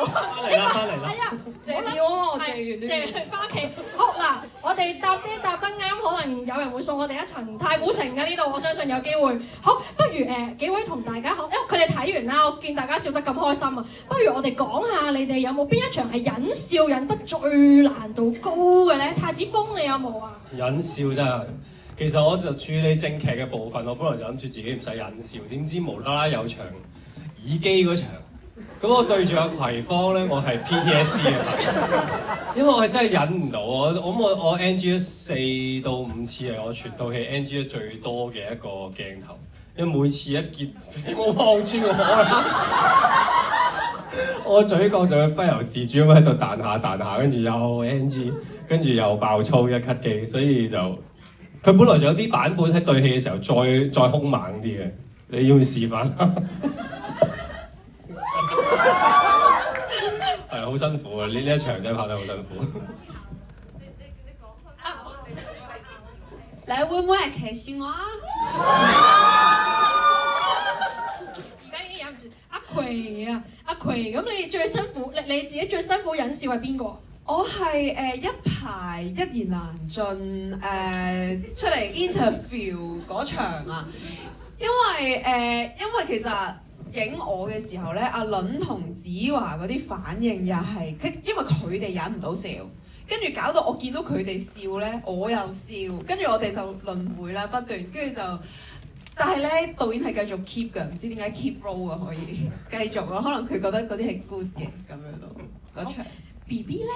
嚟啦，翻嚟啦。係啊，借料啊，我借完借翻屋企。好嗱，我哋答得啱，可能有人會送我哋一層太古城嘅呢度，我相信有機會。好，不如幾位同大家因為佢哋睇完啦，我見大家笑得咁開心啊，不如我哋講下你哋有冇邊一場係忍笑忍得最難度高嘅咧？太子峰你有冇啊？忍笑真係，其實我就處理正劇嘅部分，我本來就諗住自己唔使忍笑，點知無啦啦有場耳機嗰場，咁我對住阿葵芳咧，我係 PTSD 嘅，因為我係真係忍唔到，我 NG 咗4到5次係我全套戲 NG 得最多嘅一個鏡頭，因為每次一見你冇望住我啦，我嘴角就會不由自主咁喺度彈下，跟住又 NG， 跟住又爆粗一 cut 機，所以就佢本來仲有啲版本喺對戲嘅時候再兇猛啲嘅，你要唔要示範？係好辛苦啊！呢一場真係拍得好辛苦。你講啊！你會唔會係歧視我啊？而家已經忍唔住。阿葵啊，阿葵，咁你最辛苦，你自己最辛苦忍笑係邊個？我係一排一言難盡出嚟 interview 嗰場啊，因為其實影我嘅時候咧，阿倫同子華嗰啲反應又係，因為佢哋忍唔到笑，跟住搞到我見到佢哋笑咧，我又笑，跟住我哋就輪迴啦不斷，跟住就，但係咧導演係繼續 keep 㗎，唔知點解 keep roll 啊可以繼續咯，可能佢覺得嗰啲係 good 嘅咁樣咯，嗰場。BB 咧？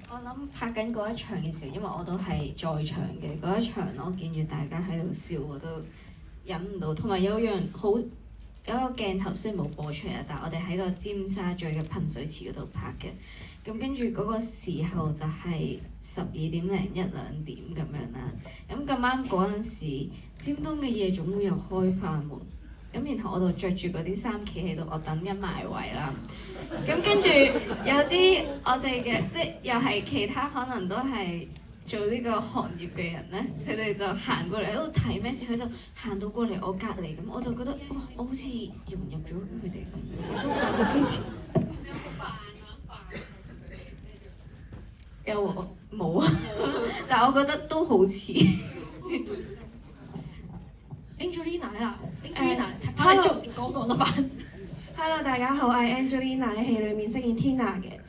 我諗拍緊嗰一場嘅時候，因為我都係在場嘅嗰一場，我見住大家喺度笑，我都忍唔到。同埋有一個鏡頭雖然冇播出嚟，但係我哋喺個尖沙咀嘅噴水池嗰度拍嘅。咁跟住嗰個時候就係12點零1、2點咁樣啦。咁咁啱嗰陣時，尖東嘅夜總會又開返門。咁然後我就着住嗰啲衫企喺度，我等緊埋位啦。咁跟住有啲我哋嘅，即係又係其他可能都係做呢個行業嘅人咧，佢哋就行過嚟喺度睇咩事，佢就行到過嚟我隔離咁，我就覺得哇，我好似融入咗佢哋咁樣，我都覺得幾似。有冇啊？但係我覺得都好似。Angelina 啦，Angelina，睇你做唔做講得翻。Hello， 大家好，我係 Angelina 喺戲裏面飾演 Tina 嘅。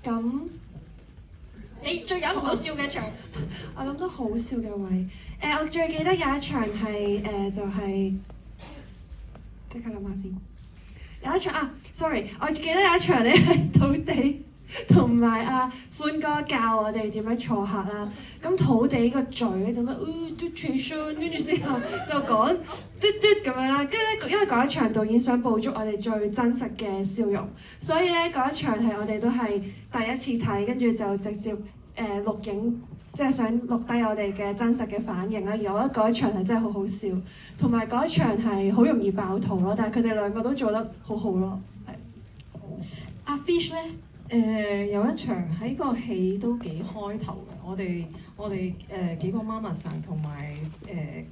咁你最忍唔到笑嘅一場？我諗到好笑嘅位，我最記得有一場係就係即刻諗下先。有一場啊，sorry， 我記得有一場咧係土地同埋阿歡哥教我哋點樣坐客啦。咁土地個嘴就乜嘟全信，跟住之後就講嘟嘟咁樣啦。跟住咧，因為嗰一場導演想捕捉我哋最真實嘅笑容，所以咧嗰一場係我哋都係第一次睇，跟住就直接錄影，即係想錄低我哋嘅真實嘅反應啦。而我覺得嗰一場係真係好好笑，同埋嗰一場係好容易爆肚咯。但係佢哋兩個都做得好好咯。係。阿 Fish 咧？有一場喺個戲都幾開頭嘅，我哋幾個媽媽生同埋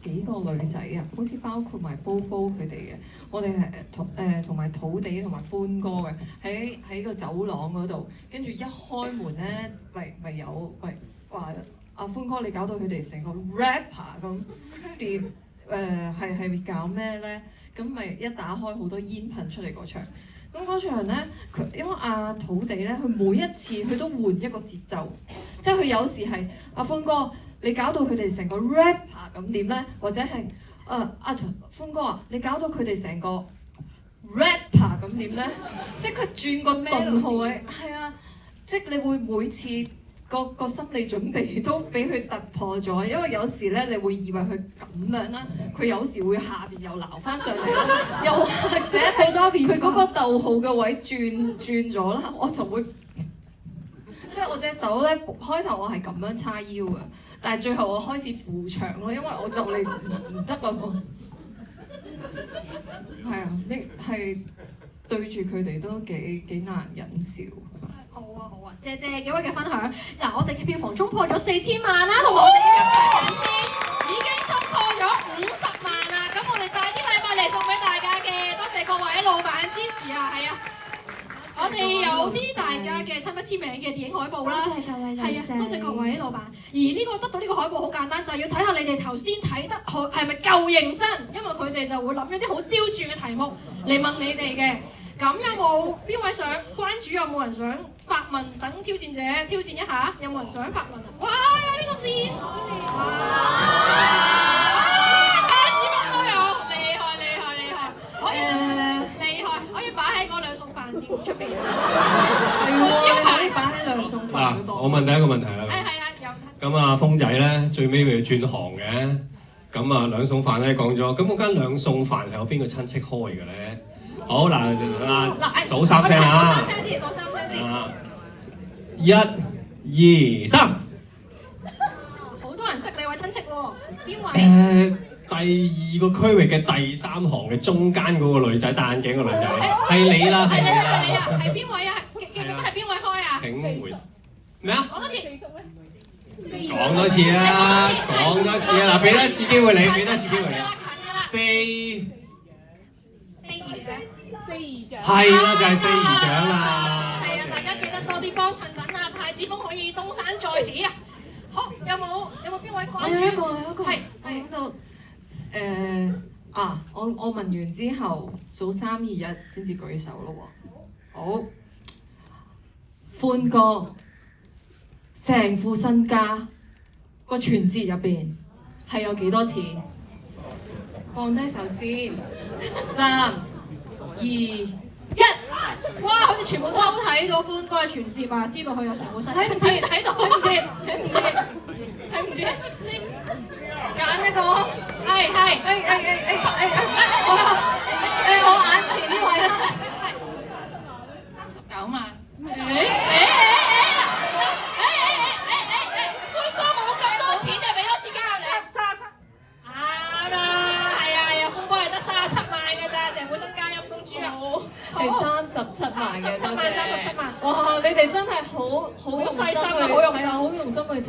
幾個女仔啊，好似包括埋煲煲佢哋嘅，我哋係同埋土地同埋歡哥嘅，喺個走廊嗰度，跟住一開門咧，咪有話阿歡哥你搞到佢哋成個 rapper 咁掂係搞咩咧？咁咪一打開好多煙噴出嚟嗰場。咁嗰場咧，因為阿土地咧，佢每一次佢都換一個節奏，即係佢有時係阿歡哥，你搞到佢哋成個 rapper 咁點咧？或者係阿歡哥啊，你搞到佢哋成個 rapper 咁點咧？即係佢轉個頓號位，係啊，即係你會每次個心理準備都俾佢突破咗，因為有時咧你會以為佢咁樣啦，佢有時會下邊又撈翻上嚟啦，又或者係佢嗰個逗號嘅位轉咗啦，我就會即係我隻手咧開頭我係咁樣叉腰嘅，但係最後我開始扶牆咯，因為我就嚟唔得啦我。係啊，你係對住佢哋都幾難忍笑。好啊，謝謝幾位嘅分享。嗱，我哋嘅票房衝破咗4000萬啦，同埋我哋嘅入場人次已經衝破咗50萬啦。咁我哋帶啲禮物嚟送俾大家嘅，多謝各位老闆支持啊！係啊，我哋有有啲大家嘅親筆簽名嘅電影海報啦。多謝各位係啊，多謝各位老闆。而呢個得到呢個海報好簡單，就係要睇下你哋頭先睇得係咪夠認真，因為佢哋就會諗咗啲好刁鑽嘅題目嚟問你哋嘅。咁有冇邊位想關主？有冇人想發問？等挑戰者挑戰一下，有冇人想發問啊？哇！有呢個線，哇！卡子乜都有，厲害厲害厲害，可以厲害，可以擺喺嗰兩餸飯店出邊。係喎，可以擺喺兩餸飯嗱嗰，度。我問第一個問題啦。係啊，有。咁啊，風仔咧最尾佢要轉行嘅，咁啊兩餸飯咧講咗，咁嗰間兩餸飯係有邊個親戚開嘅咧？好嗱，數三聲啊！數三聲先，數三聲先。啊，一、二、三。好多人識你位親戚喎，邊位？第二個區域嘅第三行嘅中間嗰個女仔，戴眼鏡個女仔，係你啦，係你啦。係邊位啊？記唔記得係邊位開啊？請回咩啊？講多次。講多次啊！講多次啊！嗱，俾多一次機會你，俾多一次機會你。四姨長。係啦，就係四姨長啦。係啊，大家記得多啲幫襯，等啊太子峰可以東山再起啊！好，有冇邊位關注？有一個，係我諗到我問完之後數3、2、1先至舉手咯喎。好，歡哥成副身家個存折入邊係有幾多錢？放低手先，3、2、1。哇！佢哋全部都好睇咗歡哥嘅全節啊，知道佢有成副身。睇唔知？睇到？睇唔知？睇唔知？睇唔知？知？揀一個。係。我眼前呢位啦。39萬。歡哥冇咁多錢就俾多次交你。37。啱啦，係啊，歡哥係得37萬嘅咋，成副身家陰公豬啊！係37萬嘅， 37萬，37萬。哇！你哋真係好細心啊，好用心，好用心去睇